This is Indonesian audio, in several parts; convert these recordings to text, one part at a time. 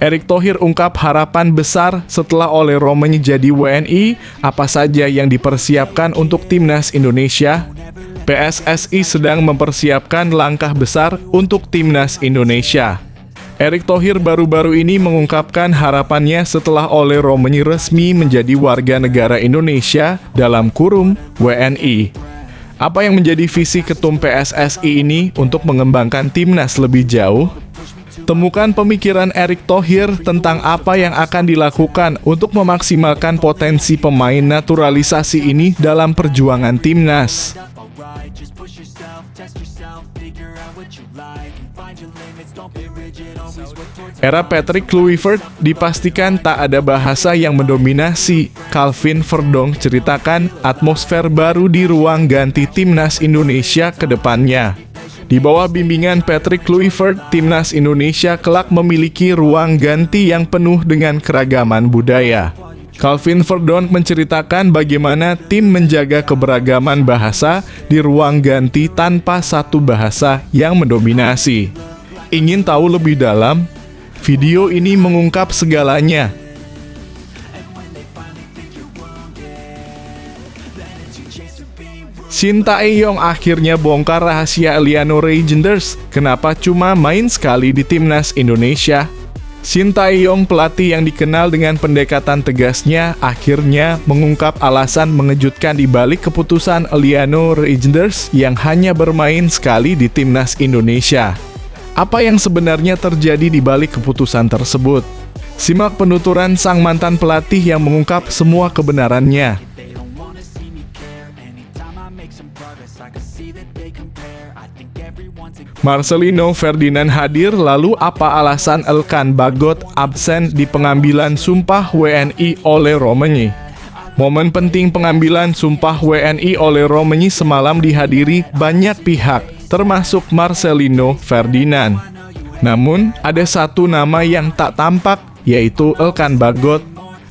Erick Thohir ungkap harapan besar setelah Ole Romenyi jadi WNI, apa saja yang dipersiapkan untuk Timnas Indonesia? PSSI sedang mempersiapkan langkah besar untuk Timnas Indonesia. Erick Thohir baru-baru ini mengungkapkan harapannya setelah Ole Romenyi resmi menjadi warga negara Indonesia dalam kurung WNI. Apa yang menjadi visi ketum PSSI ini untuk mengembangkan Timnas lebih jauh? Temukan pemikiran Erick Thohir tentang apa yang akan dilakukan untuk memaksimalkan potensi pemain naturalisasi ini dalam perjuangan Timnas. Era Patrick Kluivert dipastikan tak ada bahasa yang mendominasi. Calvin Verdonk ceritakan atmosfer baru di ruang ganti Timnas Indonesia ke depannya. Di bawah bimbingan Patrick Kluivert, Timnas Indonesia kelak memiliki ruang ganti yang penuh dengan keragaman budaya. Calvin Verdonk menceritakan bagaimana tim menjaga keberagaman bahasa di ruang ganti tanpa satu bahasa yang mendominasi. Ingin tahu lebih dalam? Video ini mengungkap segalanya. Shin Tae-yong akhirnya bongkar rahasia Eliano Reijnders, kenapa cuma main sekali di Timnas Indonesia. Shin Tae-yong, pelatih yang dikenal dengan pendekatan tegasnya, akhirnya mengungkap alasan mengejutkan di balik keputusan Eliano Reijnders yang hanya bermain sekali di Timnas Indonesia. Apa yang sebenarnya terjadi di balik keputusan tersebut? Simak penuturan sang mantan pelatih yang mengungkap semua kebenarannya. Marcelino Ferdinand hadir, lalu apa alasan Elkan Bagot absen di pengambilan sumpah WNI Ole Romenyi? Momen penting pengambilan sumpah WNI Ole Romenyi semalam dihadiri banyak pihak, termasuk Marcelino Ferdinand. Namun, ada satu nama yang tak tampak, yaitu Elkan Bagot.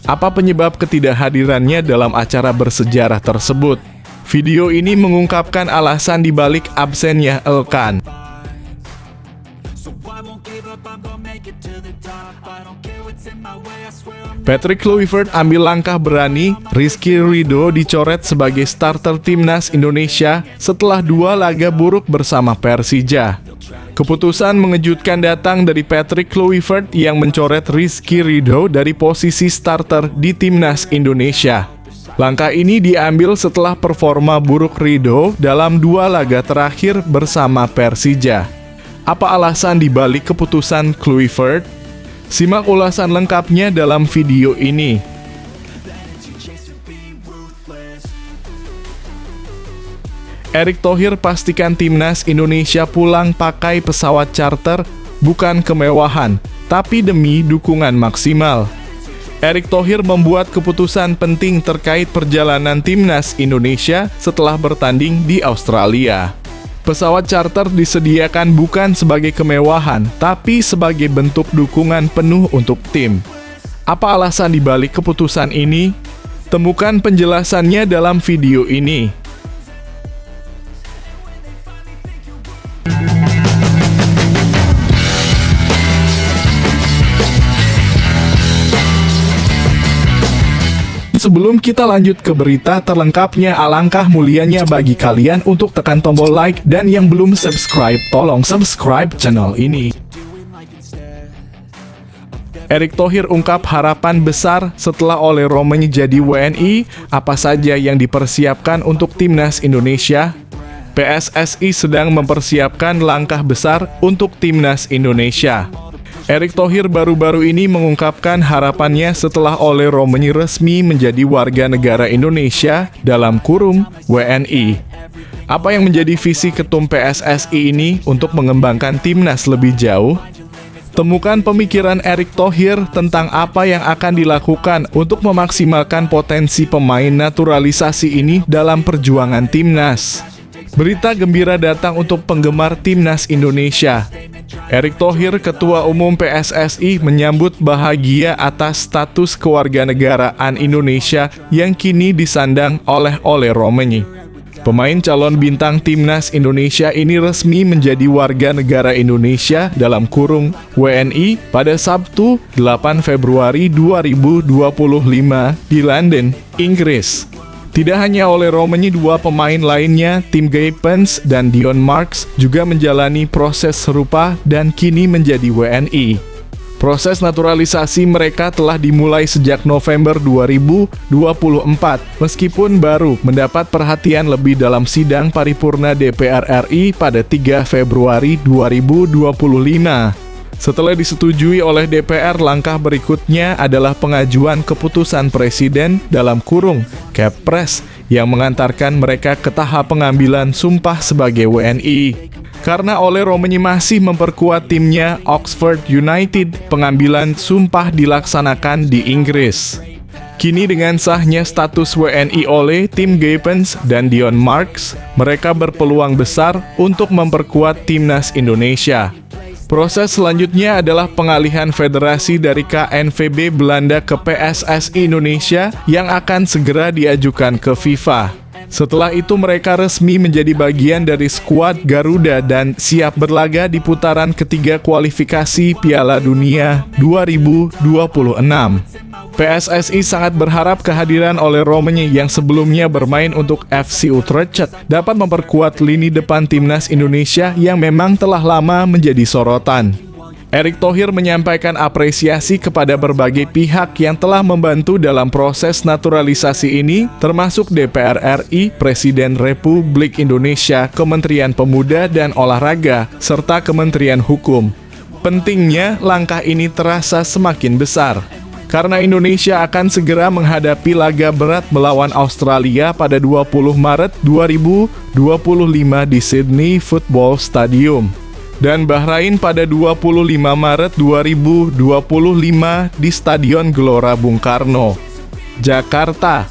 Apa penyebab ketidakhadirannya dalam acara bersejarah tersebut? Video ini mengungkapkan alasan dibalik absennya Elkan. Patrick Kluivert ambil langkah berani, Rizky Ridho dicoret sebagai starter Timnas Indonesia setelah 2 laga buruk bersama Persija. Keputusan mengejutkan datang dari Patrick Kluivert yang mencoret Rizky Ridho dari posisi starter di Timnas Indonesia. Langkah ini diambil setelah performa buruk Ridho dalam 2 laga terakhir bersama Persija. Apa alasan dibalik keputusan Kluivert? Simak ulasan lengkapnya dalam video ini. Erick Thohir pastikan Timnas Indonesia pulang pakai pesawat charter, bukan kemewahan, tapi demi dukungan maksimal. Erick Thohir membuat keputusan penting terkait perjalanan Timnas Indonesia setelah bertanding di Australia. Pesawat charter disediakan bukan sebagai kemewahan, tapi sebagai bentuk dukungan penuh untuk tim. Apa alasan dibalik keputusan ini? Temukan penjelasannya dalam video ini. Sebelum kita lanjut ke berita terlengkapnya, alangkah mulianya bagi kalian untuk tekan tombol like, dan yang belum subscribe, tolong subscribe channel ini. Erick Thohir ungkap harapan besar setelah Ole Romenyi jadi WNI, apa saja yang dipersiapkan untuk Timnas Indonesia? PSSI sedang mempersiapkan langkah besar untuk Timnas Indonesia. Erick Thohir baru-baru ini mengungkapkan harapannya setelah Ole Romenyi resmi menjadi warga negara Indonesia dalam kurung WNI. Apa yang menjadi visi ketum PSSI ini untuk mengembangkan Timnas lebih jauh? Temukan pemikiran Erick Thohir tentang apa yang akan dilakukan untuk memaksimalkan potensi pemain naturalisasi ini dalam perjuangan Timnas. Berita gembira datang untuk penggemar Timnas Indonesia. Erick Thohir, Ketua Umum PSSI, menyambut bahagia atas status kewarganegaraan Indonesia yang kini disandang oleh Ole Romenyi. Pemain calon bintang timnas Indonesia ini resmi menjadi warga negara Indonesia dalam kurung WNI pada Sabtu 8 Februari 2025 di London, Inggris. Tidak hanya oleh Romani, dua pemain lainnya, Tim Gaypens dan Dion Marks, juga menjalani proses serupa dan kini menjadi WNI. Proses naturalisasi mereka telah dimulai sejak November 2024, meskipun baru mendapat perhatian lebih dalam sidang paripurna DPR RI pada 3 Februari 2025. Setelah disetujui oleh DPR, langkah berikutnya adalah pengajuan keputusan Presiden dalam kurung Kepres yang mengantarkan mereka ke tahap pengambilan sumpah sebagai WNI. Karena Ole Romani masih memperkuat timnya Oxford United, pengambilan sumpah dilaksanakan di Inggris. Kini dengan sahnya status WNI Ole, Tim Gaypens dan Dion Marks, mereka berpeluang besar untuk memperkuat timnas Indonesia. Proses selanjutnya adalah pengalihan federasi dari KNVB Belanda ke PSSI Indonesia yang akan segera diajukan ke FIFA. Setelah itu mereka resmi menjadi bagian dari skuad Garuda dan siap berlaga di putaran ketiga kualifikasi Piala Dunia 2026. PSSI sangat berharap kehadiran Ole Romani yang sebelumnya bermain untuk FC Utrecht dapat memperkuat lini depan timnas Indonesia yang memang telah lama menjadi sorotan. Erick Thohir menyampaikan apresiasi kepada berbagai pihak yang telah membantu dalam proses naturalisasi ini, termasuk DPR RI, Presiden Republik Indonesia, Kementerian Pemuda dan Olahraga, serta Kementerian Hukum. Pentingnya, langkah ini terasa semakin besar, karena Indonesia akan segera menghadapi laga berat melawan Australia pada 20 Maret 2025 di Sydney Football Stadium. Dan Bahrain pada 25 Maret 2025 di Stadion Gelora Bung Karno, Jakarta.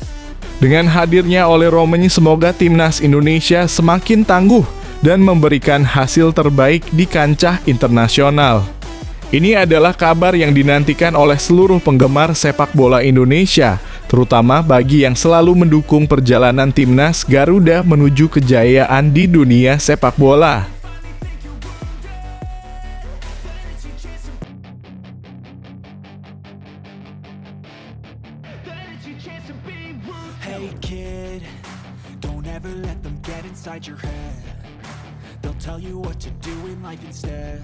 Dengan hadirnya Ole Romani, semoga timnas Indonesia semakin tangguh dan memberikan hasil terbaik di kancah internasional. Ini adalah kabar yang dinantikan oleh seluruh penggemar sepak bola Indonesia, terutama bagi yang selalu mendukung perjalanan timnas Garuda menuju kejayaan di dunia sepak bola. Hey kid, don't ever let them get inside your head. They'll tell you what to do in life instead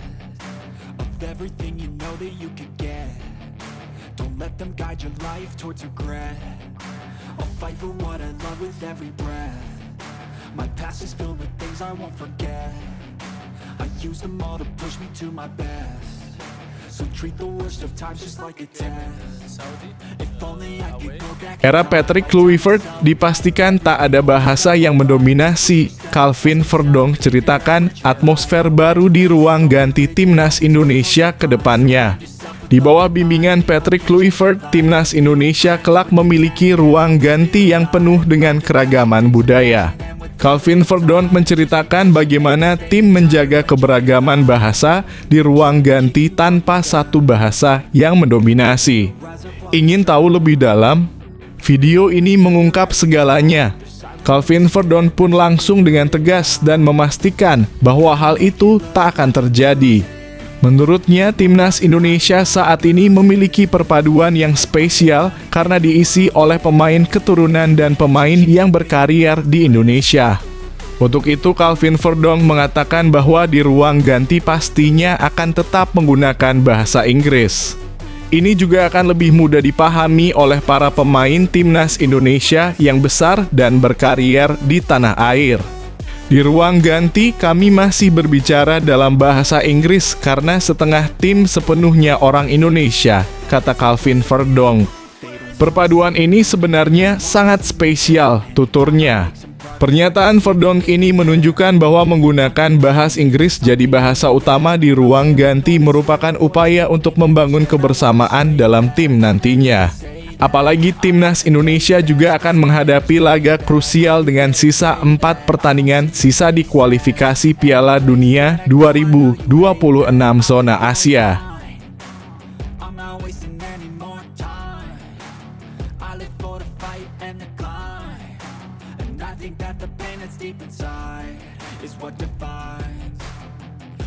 of everything you know that you could get. Don't let them guide your life towards regret. I'll fight for what I love with every breath. My past is filled with things I won't forget. I use them all to push me to my best. So treat the worst of times just like a test. If only I could go back. Era Patrick Kluivert dipastikan tak ada bahasa yang mendominasi. Calvin Verdonk ceritakan atmosfer baru di ruang ganti timnas Indonesia ke depannya. Di bawah bimbingan Patrick Kluivert, timnas Indonesia kelak memiliki ruang ganti yang penuh dengan keragaman budaya. Calvin Verdonk menceritakan bagaimana tim menjaga keberagaman bahasa di ruang ganti tanpa satu bahasa yang mendominasi. Ingin tahu lebih dalam? Video ini mengungkap segalanya. Calvin Verdonk pun langsung dengan tegas dan memastikan bahwa hal itu tak akan terjadi. Menurutnya, timnas Indonesia saat ini memiliki perpaduan yang spesial karena diisi oleh pemain keturunan dan pemain yang berkarier di Indonesia. Untuk itu, Calvin Verdonk mengatakan bahwa di ruang ganti pastinya akan tetap menggunakan bahasa Inggris. Ini juga akan lebih mudah dipahami oleh para pemain timnas Indonesia yang besar dan berkarier di tanah air. Di ruang ganti, kami masih berbicara dalam bahasa Inggris karena setengah tim sepenuhnya orang Indonesia, kata Calvin Verdonk. Perpaduan ini sebenarnya sangat spesial, tuturnya. Pernyataan Verdonk ini menunjukkan bahwa menggunakan bahasa Inggris jadi bahasa utama di ruang ganti merupakan upaya untuk membangun kebersamaan dalam tim nantinya. Apalagi timnas Indonesia juga akan menghadapi laga krusial dengan sisa 4 pertandingan sisa di kualifikasi Piala Dunia 2026 zona Asia. think that the pain that's deep inside is what defines.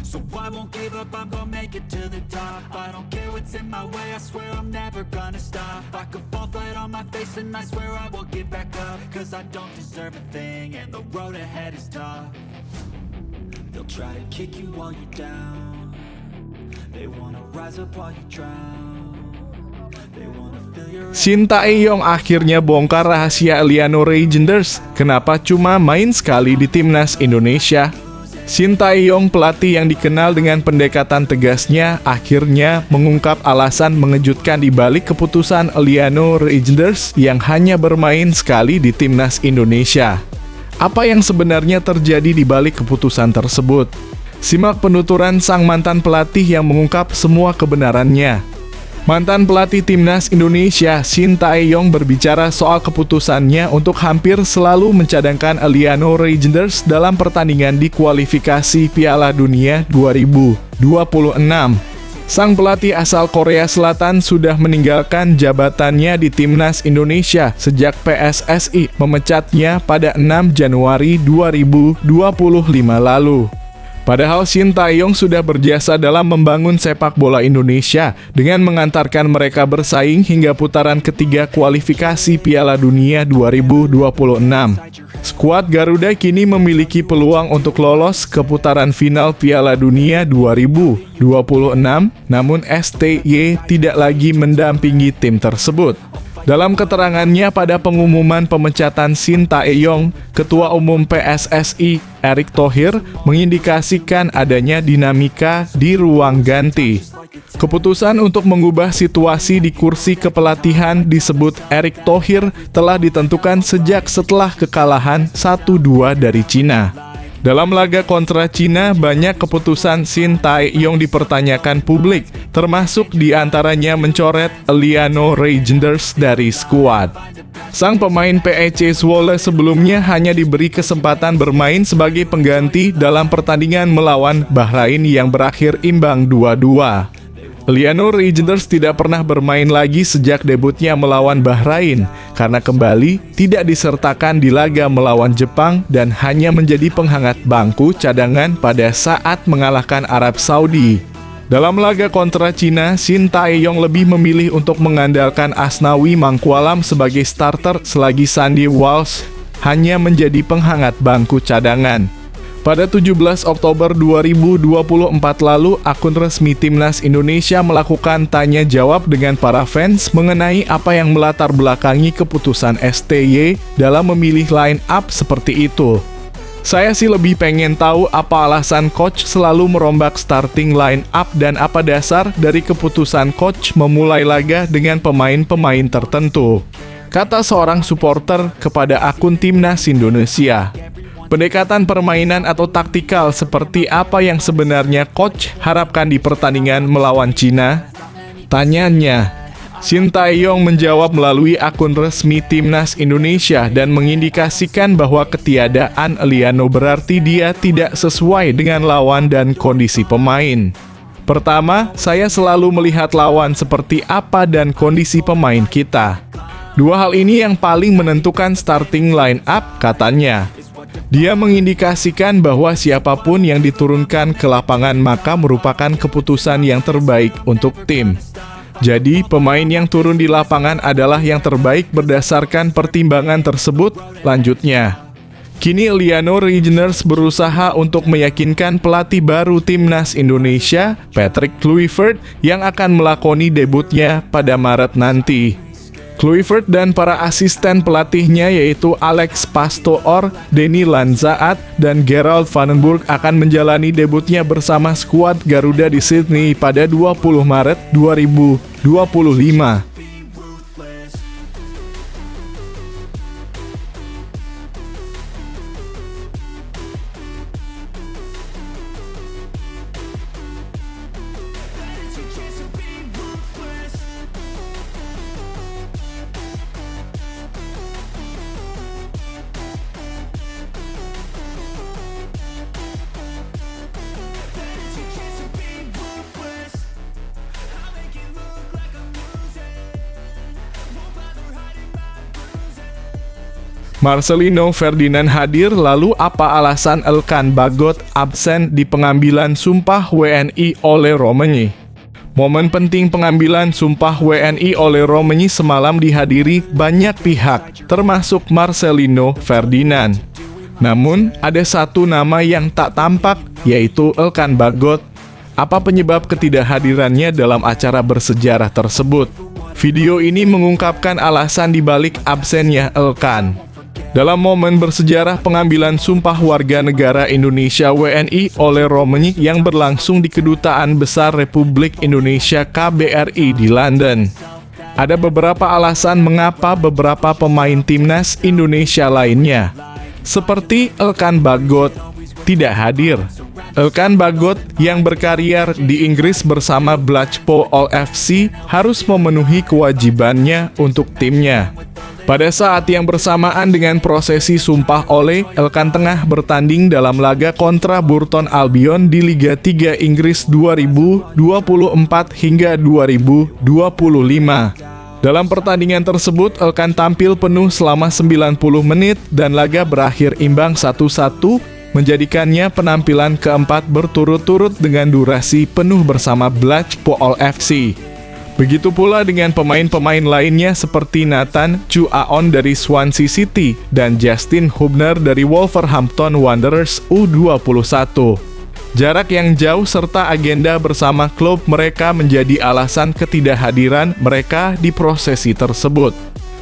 So I won't give up, I'm gonna make it to the top. I don't care what's in my way, I swear I'm never gonna stop. I could fall flat on my face and I swear I will get back up. Cause I don't deserve a thing and the road ahead is tough. They'll try to kick you while you're down. They wanna rise up while you drown. They wanna fill your Shin Tae-yong akhirnya bongkar rahasia Eliano Reijenders kenapa cuma main sekali di timnas Indonesia. Shin Tae-yong, pelatih yang dikenal dengan pendekatan tegasnya, akhirnya mengungkap alasan mengejutkan di balik keputusan Eliano Reijenders yang hanya bermain sekali di timnas Indonesia. Apa yang sebenarnya terjadi di balik keputusan tersebut? Simak penuturan sang mantan pelatih yang mengungkap semua kebenarannya. Mantan pelatih timnas Indonesia, Shin Tae-yong, berbicara soal keputusannya untuk hampir selalu mencadangkan Eliano Reijenders dalam pertandingan di kualifikasi Piala Dunia 2026. Sang pelatih asal Korea Selatan sudah meninggalkan jabatannya di timnas Indonesia sejak PSSI memecatnya pada 6 Januari 2025 lalu. Padahal Shin Tae-yong sudah berjasa dalam membangun sepak bola Indonesia dengan mengantarkan mereka bersaing hingga putaran ketiga kualifikasi Piala Dunia 2026. Skuad Garuda kini memiliki peluang untuk lolos ke putaran final Piala Dunia 2026, namun STY tidak lagi mendampingi tim tersebut. Dalam keterangannya pada pengumuman pemecatan Shin Tae-yong, Ketua Umum PSSI Erick Thohir mengindikasikan adanya dinamika di ruang ganti. Keputusan untuk mengubah situasi di kursi kepelatihan disebut Erick Thohir telah ditentukan sejak setelah kekalahan 1-2 dari Cina. Dalam laga kontra Cina, banyak keputusan Shin Tae-yong dipertanyakan publik, termasuk diantaranya mencoret Eliano Reijenders dari skuad. Sang pemain PEC Zwolle sebelumnya hanya diberi kesempatan bermain sebagai pengganti dalam pertandingan melawan Bahrain yang berakhir imbang 2-2. Eliano Reijenders tidak pernah bermain lagi sejak debutnya melawan Bahrain karena kembali tidak disertakan di laga melawan Jepang dan hanya menjadi penghangat bangku cadangan pada saat mengalahkan Arab Saudi. Dalam laga kontra Cina, Shin Tae-yong lebih memilih untuk mengandalkan Asnawi Mangkualam sebagai starter selagi Sandy Walsh hanya menjadi penghangat bangku cadangan. Pada 17 Oktober 2024 lalu, akun resmi Timnas Indonesia melakukan tanya jawab dengan para fans mengenai apa yang melatar belakangi keputusan STY dalam memilih line up seperti itu. Saya sih lebih pengen tahu apa alasan coach selalu merombak starting line up dan apa dasar dari keputusan coach memulai laga dengan pemain-pemain tertentu, kata seorang supporter kepada akun Timnas Indonesia. Pendekatan permainan atau taktikal seperti apa yang sebenarnya coach harapkan di pertandingan melawan Cina? Tanyanya. Shin Tae-yong menjawab melalui akun resmi Timnas Indonesia dan mengindikasikan bahwa ketiadaan Eliano berarti dia tidak sesuai dengan lawan dan kondisi pemain. Pertama, saya selalu melihat lawan seperti apa dan kondisi pemain kita. Dua hal ini yang paling menentukan starting line up, katanya. Dia mengindikasikan bahwa siapapun yang diturunkan ke lapangan maka merupakan keputusan yang terbaik untuk tim. Jadi, pemain yang turun di lapangan adalah yang terbaik berdasarkan pertimbangan tersebut, lanjutnya. Kini Eliano Reijenders berusaha untuk meyakinkan pelatih baru Timnas Indonesia, Patrick Kluivert, yang akan melakoni debutnya pada Maret nanti. Kluivert dan para asisten pelatihnya yaitu Alex Pastoor, Denny Lanzaat, dan Gerald Vandenburg akan menjalani debutnya bersama skuad Garuda di Sydney pada 20 Maret 2025. Marcelino Ferdinand hadir, lalu apa alasan Elkan Bagot absen di pengambilan sumpah WNI oleh Romani? Momen penting pengambilan sumpah WNI oleh Romani semalam dihadiri banyak pihak, termasuk Marcelino Ferdinand. Namun, ada satu nama yang tak tampak, yaitu Elkan Bagot. Apa penyebab ketidakhadirannya dalam acara bersejarah tersebut? Video ini mengungkapkan alasan dibalik absennya Elkan. Dalam momen bersejarah pengambilan sumpah warga negara Indonesia WNI oleh Romani yang berlangsung di Kedutaan Besar Republik Indonesia KBRI di London. Ada beberapa alasan mengapa beberapa pemain timnas Indonesia lainnya, seperti Elkan Bagot, tidak hadir. Elkan Bagot yang berkarier di Inggris bersama Blackpool FC harus memenuhi kewajibannya untuk timnya. Pada saat yang bersamaan dengan prosesi sumpah oleh, Elkan tengah bertanding dalam laga kontra Burton Albion di Liga 3 Inggris 2024 hingga 2025. Dalam pertandingan tersebut, Elkan tampil penuh selama 90 menit dan laga berakhir imbang 1-1, menjadikannya penampilan keempat berturut-turut dengan durasi penuh bersama Blackpool FC. Begitu pula dengan pemain-pemain lainnya seperti Nathan Chu Aon dari Swansea City dan Justin Hubner dari Wolverhampton Wanderers U21. Jarak yang jauh serta agenda bersama klub mereka menjadi alasan ketidakhadiran mereka di prosesi tersebut.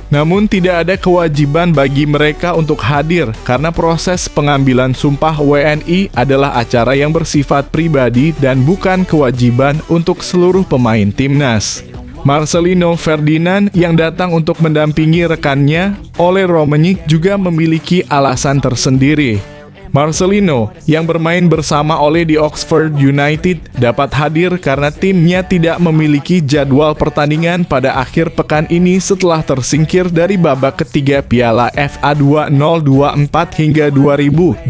Namun tidak ada kewajiban bagi mereka untuk hadir karena proses pengambilan sumpah WNI adalah acara yang bersifat pribadi dan bukan kewajiban untuk seluruh pemain timnas. Marcelino Ferdinand yang datang untuk mendampingi rekannya oleh Romani juga memiliki alasan tersendiri. Marcelino yang bermain bersama Ole di Oxford United dapat hadir karena timnya tidak memiliki jadwal pertandingan pada akhir pekan ini setelah tersingkir dari babak ketiga Piala FA 2024 hingga 2025.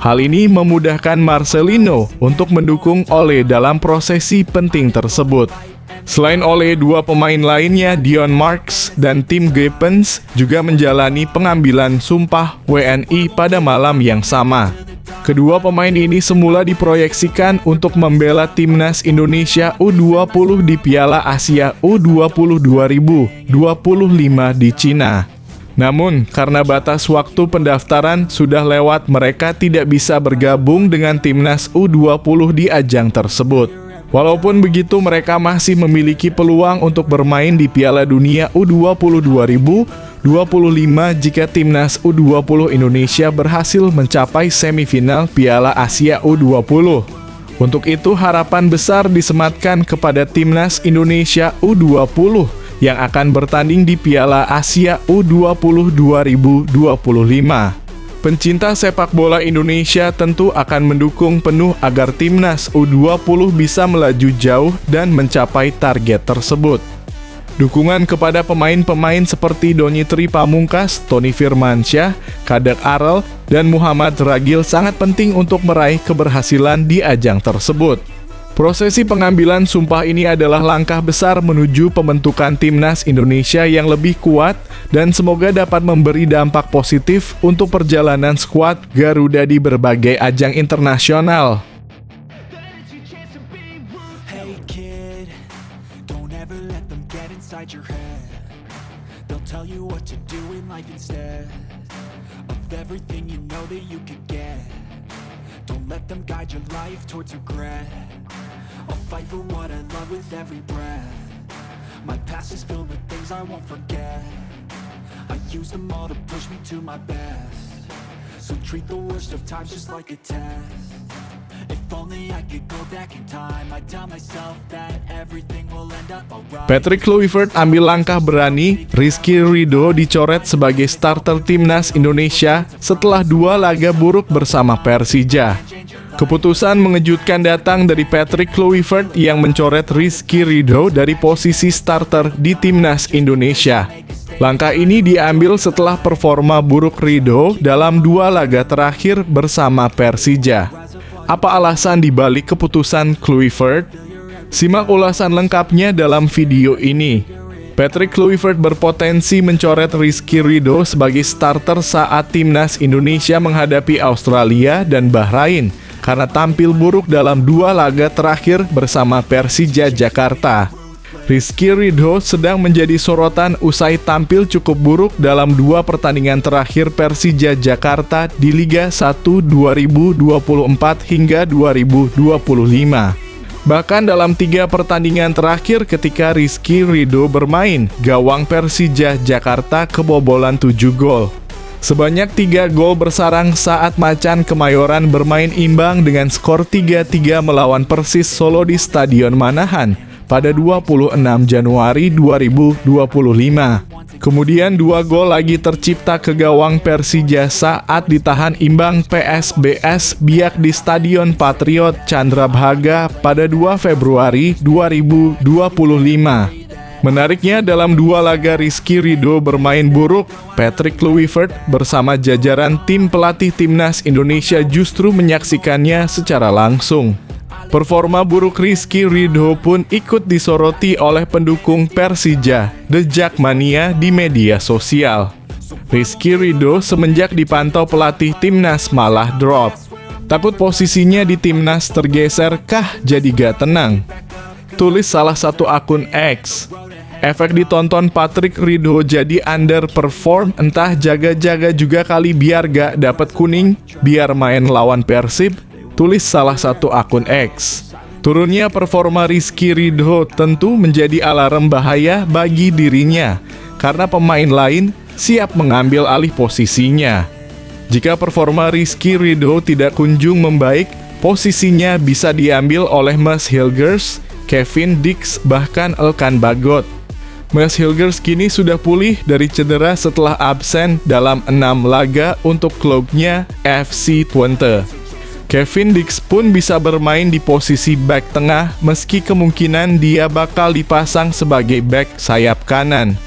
Hal ini memudahkan Marcelino untuk mendukung Ole dalam prosesi penting tersebut. Selain Ole, dua pemain lainnya, Dion Marks dan Tim Geppens, juga menjalani pengambilan sumpah WNI pada malam yang sama. Kedua pemain ini semula diproyeksikan untuk membela timnas Indonesia U20 di Piala Asia U20 2025 di Cina. Namun, karena batas waktu pendaftaran sudah lewat, mereka tidak bisa bergabung dengan timnas U20 di ajang tersebut. Walaupun begitu, mereka masih memiliki peluang untuk bermain di Piala Dunia U20 2025 jika timnas U20 Indonesia berhasil mencapai semifinal Piala Asia U20. Untuk itu, harapan besar disematkan kepada timnas Indonesia U20 yang akan bertanding di Piala Asia U20 2025. Pencinta sepak bola Indonesia tentu akan mendukung penuh agar timnas U20 bisa melaju jauh dan mencapai target tersebut. Dukungan kepada pemain-pemain seperti Donitri Pamungkas, Tony Firmansyah, Kadek Arel, dan Muhammad Ragil sangat penting untuk meraih keberhasilan di ajang tersebut. Prosesi pengambilan sumpah ini adalah langkah besar menuju pembentukan timnas Indonesia yang lebih kuat dan semoga dapat memberi dampak positif untuk perjalanan skuad Garuda di berbagai ajang internasional. Hey kid, don't ever let them get inside your head. They'll tell you what to do in life instead of everything you know that you could get. Don't let them guide your life towards regret. I'll fight for what I love with every breath. My past is filled with things I won't forget. I use them all to push me to my best. So treat the worst of times just like a test. If only I could go back in time, I'd tell myself that everything will end up alright. Patrick Kluivert ambil langkah berani, Rizky Ridho dicoret sebagai starter timnas Indonesia setelah 2 laga buruk bersama Persija. Keputusan mengejutkan datang dari Patrick Kluivert yang mencoret Rizky Ridho dari posisi starter di timnas Indonesia. Langkah ini diambil setelah performa buruk Ridho dalam 2 laga terakhir bersama Persija. Apa alasan dibalik keputusan Kluivert? Simak ulasan lengkapnya dalam video ini. Patrick Kluivert berpotensi mencoret Rizky Ridho sebagai starter saat timnas Indonesia menghadapi Australia dan Bahrain karena tampil buruk dalam 2 laga terakhir bersama Persija Jakarta. Rizky Ridho sedang menjadi sorotan usai tampil cukup buruk dalam 2 pertandingan terakhir Persija Jakarta di Liga 1 2024 hingga 2025. Bahkan dalam 3 pertandingan terakhir ketika Rizky Ridho bermain, gawang Persija Jakarta kebobolan 7 gol. Sebanyak 3 gol bersarang saat Macan Kemayoran bermain imbang dengan skor 3-3 melawan Persis Solo di Stadion Manahan pada 26 Januari 2025. Kemudian 2 gol lagi tercipta ke gawang Persija saat ditahan imbang PSBS Biak di Stadion Patriot Candrabhaga pada 2 Februari 2025. Menariknya, dalam 2 laga Rizky Ridho bermain buruk, Patrick Kluivert bersama jajaran tim pelatih timnas Indonesia justru menyaksikannya secara langsung. Performa buruk Rizky Ridho pun ikut disoroti oleh pendukung Persija, The Jackmania, di media sosial. Rizky Ridho semenjak dipantau pelatih timnas malah drop. Takut posisinya di timnas tergeser kah jadi gak tenang? Tulis salah satu akun X. Efek ditonton Patrick Ridho jadi underperform, entah jaga-jaga juga kali biar gak dapat kuning, biar main lawan Persib, tulis salah satu akun X. Turunnya performa Rizky Ridho tentu menjadi alarm bahaya bagi dirinya, karena pemain lain siap mengambil alih posisinya. Jika performa Rizky Ridho tidak kunjung membaik, posisinya bisa diambil oleh Mas Hilgers, Kevin Dix, bahkan Elkan Bagot. Mas Hilgers kini sudah pulih dari cedera setelah absen dalam 6 laga untuk klubnya FC Twente. Kevin Dix pun bisa bermain di posisi bek tengah meski kemungkinan dia bakal dipasang sebagai bek sayap kanan.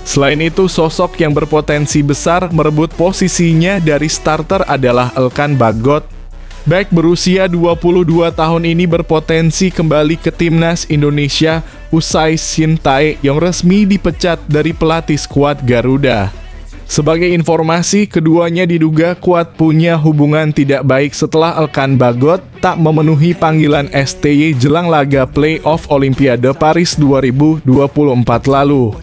Selain itu, sosok yang berpotensi besar merebut posisinya dari starter adalah Elkan Bagot. Bek berusia 22 tahun ini berpotensi kembali ke timnas Indonesia usai Shin Tae yang resmi dipecat dari pelatih skuad Garuda. Sebagai informasi, keduanya diduga kuat punya hubungan tidak baik setelah Elkan Bagot tak memenuhi panggilan STY jelang laga playoff Olimpiade Paris 2024 lalu.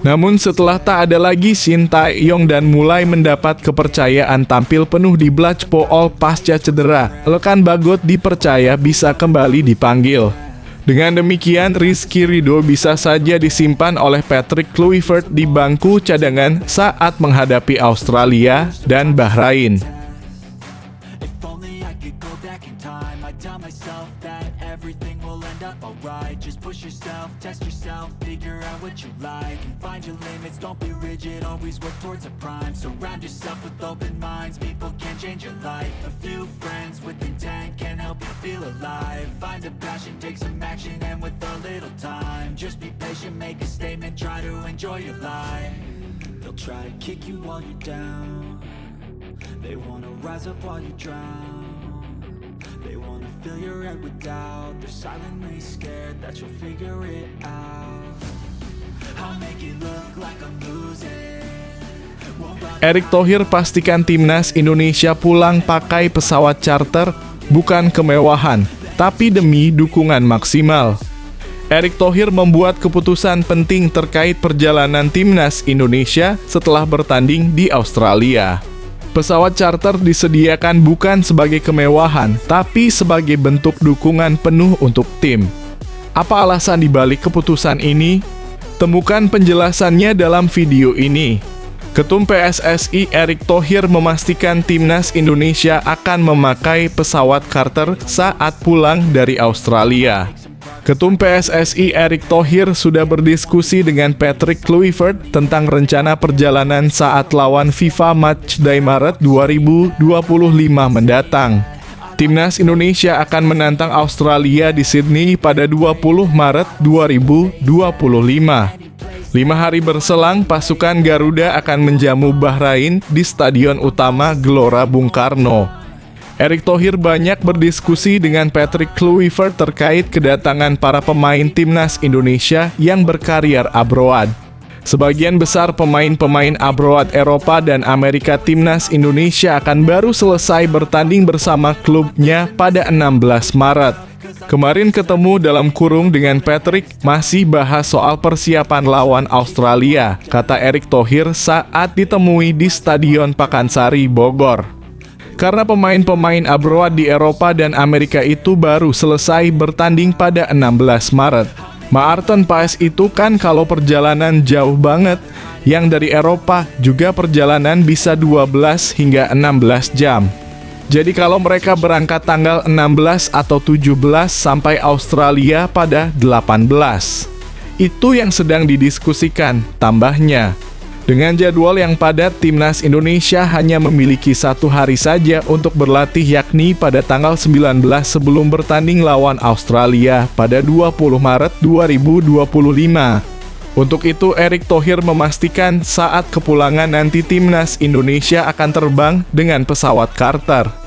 Namun setelah tak ada lagi Shin Tae-yong dan mulai mendapat kepercayaan tampil penuh di Blachpool pasca cedera, Elkan Bagot dipercaya bisa kembali dipanggil. Dengan demikian, Rizky Ridho bisa saja disimpan oleh Patrick Kluivert di bangku cadangan saat menghadapi Australia dan Bahrain. Everything will end up alright. Just push yourself, test yourself, figure out what you like, and find your limits, don't be rigid, always work towards a prime. Surround yourself with open minds, people can change your life. A few friends with intent can help you feel alive. Find a passion, take some action, and with a little time, just be patient, make a statement, try to enjoy your life. They'll try to kick you while you're down, they wanna rise up while you drown. They wanna fill your head with doubt. They're silently scared that you'll figure it out. I'll make it look like I'm losing. Erick Thohir pastikan timnas Indonesia pulang pakai pesawat charter, bukan kemewahan, tapi demi dukungan maksimal. Erick Thohir membuat keputusan penting terkait perjalanan timnas Indonesia setelah bertanding di Australia. Pesawat charter disediakan bukan sebagai kemewahan, tapi sebagai bentuk dukungan penuh untuk tim. Apa alasan dibalik keputusan ini? Temukan penjelasannya dalam video ini. Ketum PSSI Erick Thohir memastikan timnas Indonesia akan memakai pesawat charter saat pulang dari Australia. Ketum PSSI Erick Thohir sudah berdiskusi dengan Patrick Kluivert tentang rencana perjalanan saat lawan FIFA Matchday Maret 2025 mendatang. Timnas Indonesia akan menantang Australia di Sydney pada 20 Maret 2025. 5 hari berselang, pasukan Garuda akan menjamu Bahrain di Stadion Utama Gelora Bung Karno. Erick Thohir banyak berdiskusi dengan Patrick Kluivert terkait kedatangan para pemain timnas Indonesia yang berkarier abroad. Sebagian besar pemain-pemain abroad Eropa dan Amerika timnas Indonesia akan baru selesai bertanding bersama klubnya pada 16 Maret. Kemarin ketemu dalam kurung dengan Patrick, masih bahas soal persiapan lawan Australia, kata Erick Thohir saat ditemui di Stadion Pakansari, Bogor. Karena pemain-pemain abroad di Eropa dan Amerika itu baru selesai bertanding pada 16 Maret. Maarten pas itu kan kalau perjalanan jauh banget, yang dari Eropa juga perjalanan bisa 12 hingga 16 jam. Jadi kalau mereka berangkat tanggal 16 atau 17 sampai Australia pada 18. Itu yang sedang didiskusikan, tambahnya. Dengan jadwal yang padat, timnas Indonesia hanya memiliki 1 hari saja untuk berlatih, yakni pada tanggal 19 sebelum bertanding lawan Australia pada 20 Maret 2025. Untuk itu, Erick Thohir memastikan saat kepulangan nanti timnas Indonesia akan terbang dengan pesawat charter.